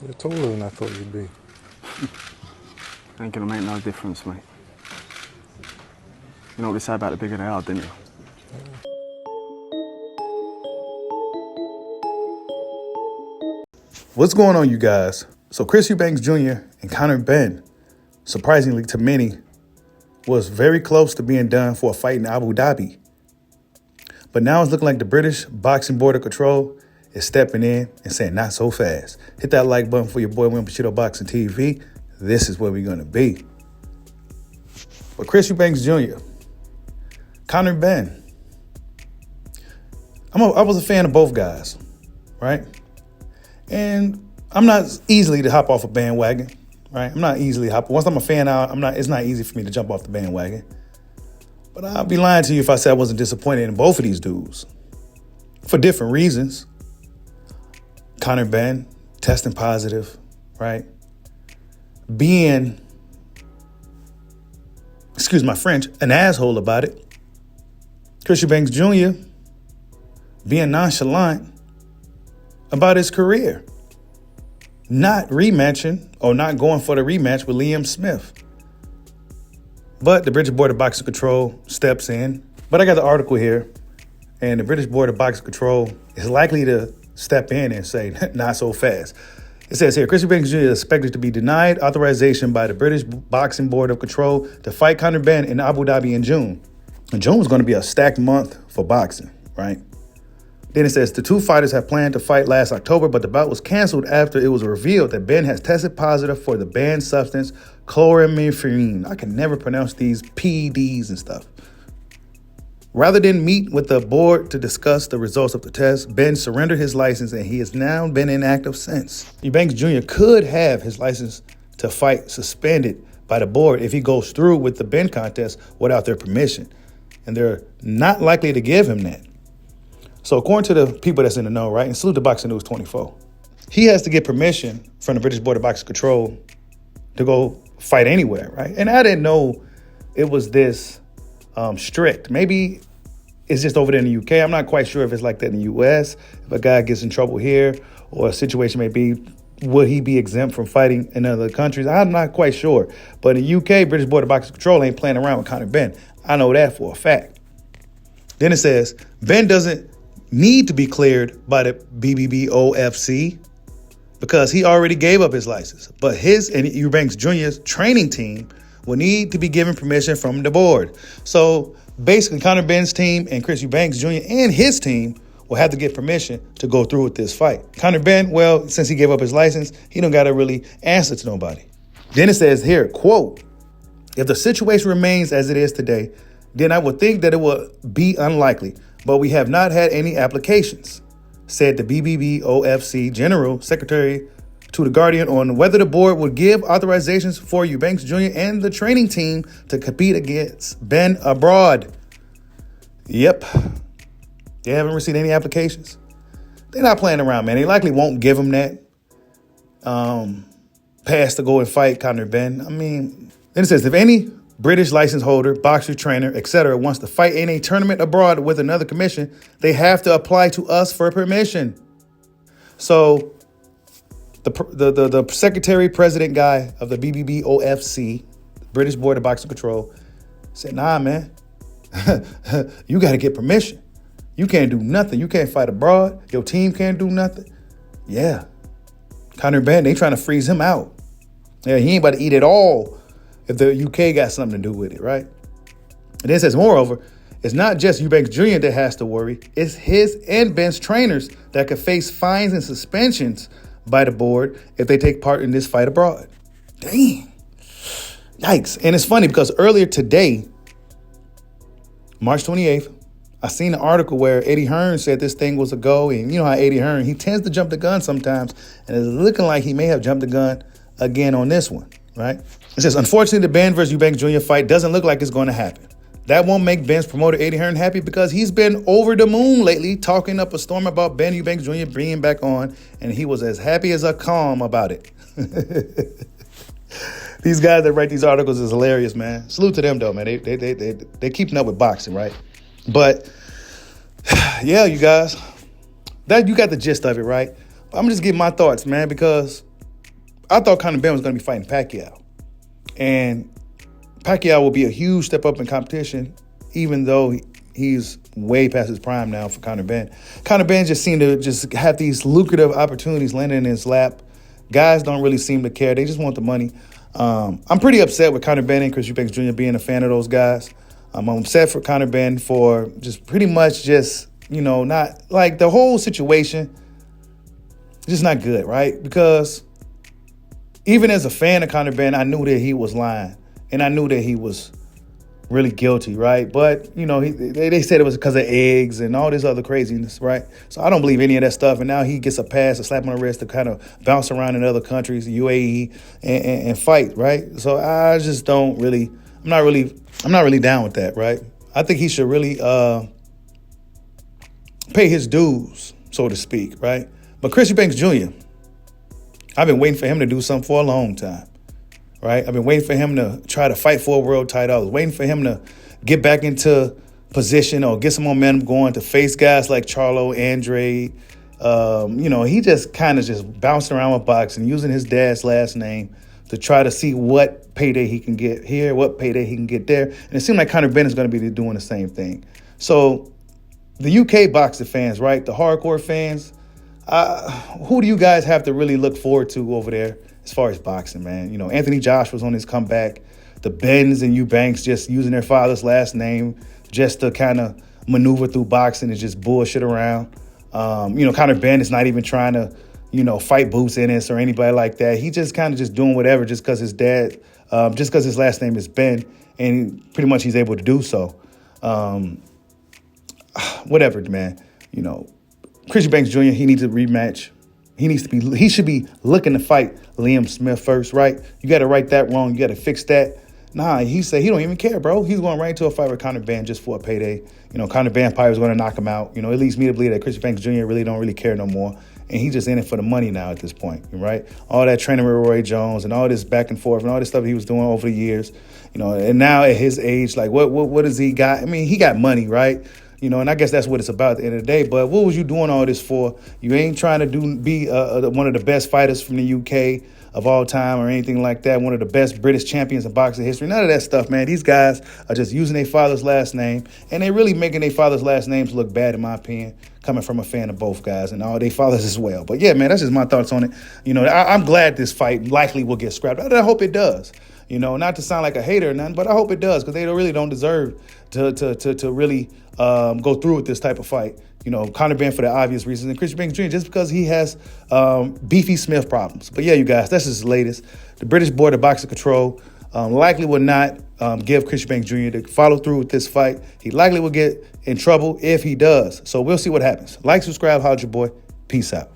You're taller than I thought you'd be. Ain't gonna make no difference, mate. You know what they say about the bigger they are, didn't you? What's going on, you guys? So Chris Eubank Jr. and Conor Benn, surprisingly to many, was very close to being done for a fight in Abu Dhabi. But now it's looking like the British Boxing Board of Control is stepping in and saying, not so fast. Hit that like button for your boy Win Bushido Boxing TV. This is where we're going to be. But Chris Eubank Jr., Conor Benn, I was a fan of both guys, right? And I'm not easily to hop off a bandwagon, right? I'm not easily hopping. Once I'm a fan out, it's not easy for me to jump off the bandwagon. But I'll be lying to you if I said I wasn't disappointed in both of these dudes for different reasons. Conor Benn testing positive, right? Being, excuse my French, an asshole about it. Chris Eubank Jr. being nonchalant about his career. Not rematching or not going for the rematch with Liam Smith. But the British Board of Boxing Control steps in. But I got the article here, and the British Board of Boxing Control is likely to step in and say, not so fast. It says here, Chris Eubank Jr. is expected to be denied authorization by the British Boxing Board of Control to fight Conor Benn in Abu Dhabi in June. And June was going to be a stacked month for boxing, right? Then it says the two fighters have planned to fight last October, but the bout was canceled after it was revealed that Benn has tested positive for the banned substance chloromethylene. I can never pronounce these PEDs and stuff. Rather than meet with the board to discuss the results of the test, Benn surrendered his license and he has now been inactive since. Eubank Jr. could have his license to fight suspended by the board if he goes through with the Benn contest without their permission. And they're not likely to give him that. So according to the people that's in the know, right, and salute to Boxing News 24, he has to get permission from the British Board of Boxing Control to go fight anywhere, right? And I didn't know it was this strict. Maybe it's just over there in the UK. I'm not quite sure if it's like that in the US. If a guy gets in trouble here or a situation may be, would he be exempt from fighting in other countries? I'm not quite sure. But in the UK, British Board of Boxing Control ain't playing around with Conor Benn. I know that for a fact. Then it says, Benn doesn't need to be cleared by the BBBofC because he already gave up his license. But his and Eubank Jr.'s training team will need to be given permission from the board. So basically, Conor Benn's team and Chris Eubank Jr. and his team will have to get permission to go through with this fight. Conor Benn, well, since he gave up his license, he don't got to really answer to nobody. Then it says here, quote, if the situation remains as it is today, then I would think that it will be unlikely. But we have not had any applications, said the BBBofC General Secretary to The Guardian on whether the board would give authorizations for Eubank Jr. and the training team to compete against Benn abroad. Yep. They haven't received any applications. They're not playing around, man. They likely won't give him that pass to go and fight Conor Benn. I mean, then it says, if any British license holder, boxer, trainer, etc. wants to fight in a tournament abroad with another commission, they have to apply to us for permission. So the secretary president guy of the BBBofC, British Board of Boxing Control, said, nah, man, you got to get permission. You can't do nothing. You can't fight abroad. Your team can't do nothing. Yeah. Conor Benn, they trying to freeze him out. Yeah, he ain't about to eat it all if the UK got something to do with it, right? And then it says, moreover, it's not just Eubank Jr. that has to worry. It's his and Benn's trainers that could face fines and suspensions by the board if they take part in this fight abroad. Dang. Yikes. And it's funny because earlier today, March 28th, I seen an article where Eddie Hearn said this thing was a go. And you know how Eddie Hearn, he tends to jump the gun sometimes. And it's looking like he may have jumped the gun again on this one, right? It says, unfortunately, the Benn versus Eubank Jr. fight doesn't look like it's going to happen. That won't make Benn's promoter Eddie Hearn happy because he's been over the moon lately talking up a storm about Benn Eubank Jr. bringing back on, and he was as happy as a calm about it. These guys that write these articles is hilarious, man. Salute to them, though, man. They keeping up with boxing, right? But, yeah, you guys, that you got the gist of it, right? I'm just giving my thoughts, man, because I thought Conor Benn was going to be fighting Pacquiao. And Pacquiao will be a huge step up in competition, even though he's way past his prime now for Conor Benn. Conor Benn just seemed to just have these lucrative opportunities landing in his lap. Guys don't really seem to care. They just want the money. I'm pretty upset with Conor Benn and Chris Eubank Jr. being a fan of those guys. I'm upset for Conor Benn for just pretty much just, not like the whole situation, just not good, right? Because even as a fan of Conor Benn, I knew that he was lying and I knew that he was really guilty, right? But, they said it was because of eggs and all this other craziness, right? So I don't believe any of that stuff. And now he gets a pass, a slap on the wrist to kind of bounce around in other countries, UAE, and fight, right? So I just I'm not really down with that, right? I think he should really pay his dues, so to speak, right? But Chris Eubank Jr., I've been waiting for him to do something for a long time. Right? I've been waiting for him to try to fight for a world title. I was waiting for him to get back into position or get some momentum going to face guys like Charlo, Andrade. He just kind of just bouncing around with boxing, using his dad's last name to try to see what payday he can get here, what payday he can get there. And it seemed like Conor Benn is going to be doing the same thing. So the UK boxing fans, right, the hardcore fans, who do you guys have to really look forward to over there as far as boxing, man? Anthony Josh was on his comeback. The Benns and Eubanks just using their father's last name just to kind of maneuver through boxing and just bullshit around. Conor Benn is not even trying to, fight Boots Ennis or anybody like that. He just kind of just doing whatever just because his dad, just because his last name is Ben, and pretty much he's able to do so. Whatever, man. Chris Eubank Jr., he needs a rematch. He should be looking to fight Liam Smith first, right? You got to right that wrong. You got to fix that. Nah, he said he don't even care, bro. He's going right into a fight with Conor Benn just for a payday. Conor Benn probably was going to knock him out. It leads me to believe that Chris Eubank Jr. really don't really care no more. And he's just in it for the money now at this point, right? All that training with Roy Jones and all this back and forth and all this stuff he was doing over the years, and now at his age, like what does he got? I mean, he got money, right? And I guess that's what it's about at the end of the day. But what was you doing all this for? You ain't trying to be one of the best fighters from the UK of all time or anything like that, one of the best British champions in boxing history. None of that stuff, man. These guys are just using their father's last name, and they really making their father's last names look bad, in my opinion, coming from a fan of both guys and all their fathers as well. But, yeah, man, that's just my thoughts on it. I'm glad this fight likely will get scrapped. I hope it does. Not to sound like a hater or nothing, but I hope it does because they really don't deserve to really go through with this type of fight. Conor Benn for the obvious reasons, and Chris Eubank Jr. just because he has beefy Smith problems. But yeah, you guys, that's just the latest. The British Board of Boxing Control likely will not give Chris Eubank Jr. to follow through with this fight. He likely will get in trouble if he does. So we'll see what happens. Like, subscribe, holla at your boy. Peace out.